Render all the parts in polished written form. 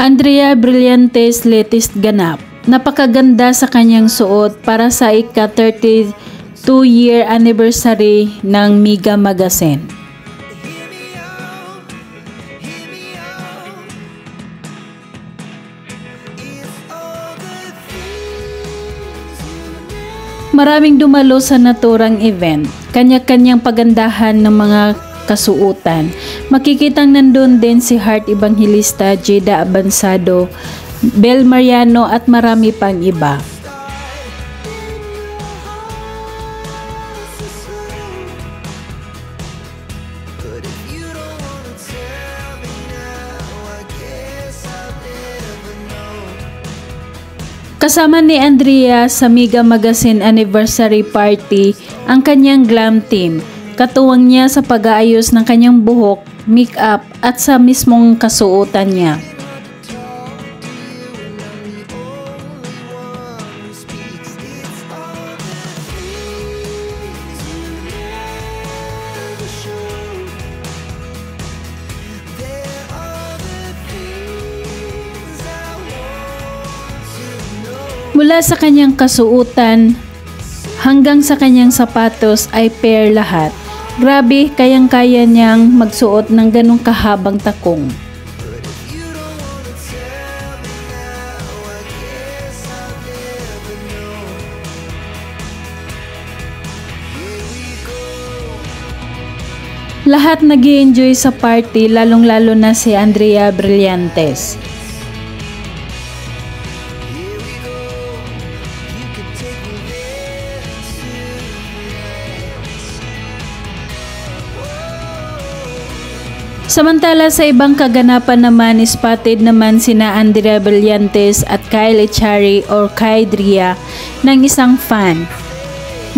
Andrea Brillantes latest ganap. Napakaganda sa kanyang suot para sa ika-32-year anniversary ng Mega Magazine. Maraming dumalo sa naturang event, kanya-kanyang pagandahan ng mga kasuutan. Makikitang nandun din si Heart Evangelista, Jada Abansado, Bel Mariano at marami pang iba. Kasama ni Andrea sa Mega Magazine Anniversary Party ang kanyang glam team. Katuwang niya sa pag-aayos ng kanyang buhok, make-up at sa mismong kasuotan niya. Mula sa kanyang kasuotan hanggang sa kanyang sapatos ay pair lahat. Grabe, kayang-kaya niyang magsuot ng ganong kahabang takong. Lahat nag-i-enjoy sa party, lalong-lalo na si Andrea Brillantes. Samantala sa ibang kaganapan naman, spotted naman sina Andrea Brillantes at Kyle Echari or Kai Dria ng isang fan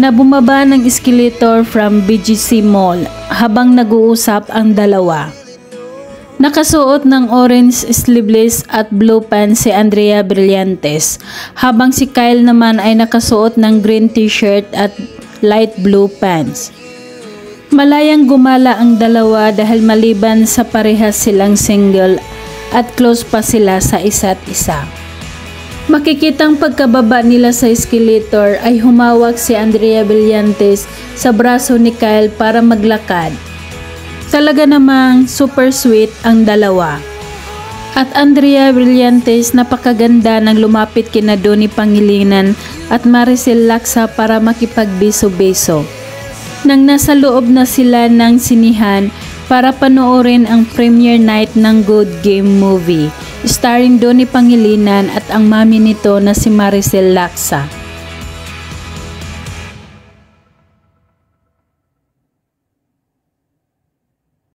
na bumaba ng escalator from BGC Mall habang nag-uusap ang dalawa. Nakasuot ng orange sleeveless at blue pants si Andrea Brillantes, habang si Kyle naman ay nakasuot ng green t-shirt at light blue pants. Malayang gumala ang dalawa dahil maliban sa parehas silang single at close pa sila sa isa't isa. Makikitang pagkababa nila sa escalator ay humawak si Andrea Brillantes sa braso ni Kyle para maglakad. Talaga namang super sweet ang dalawa. At Andrea Brillantes napakaganda nang lumapit kina Donnie Pangilinan at Maricel Laksa para makipagbiso-biso. Nang nasa loob na sila ng sinihan para panoorin ang premiere night ng Good Game movie, starring Donnie Pangilinan at ang mami nito na si Maricel Laksa.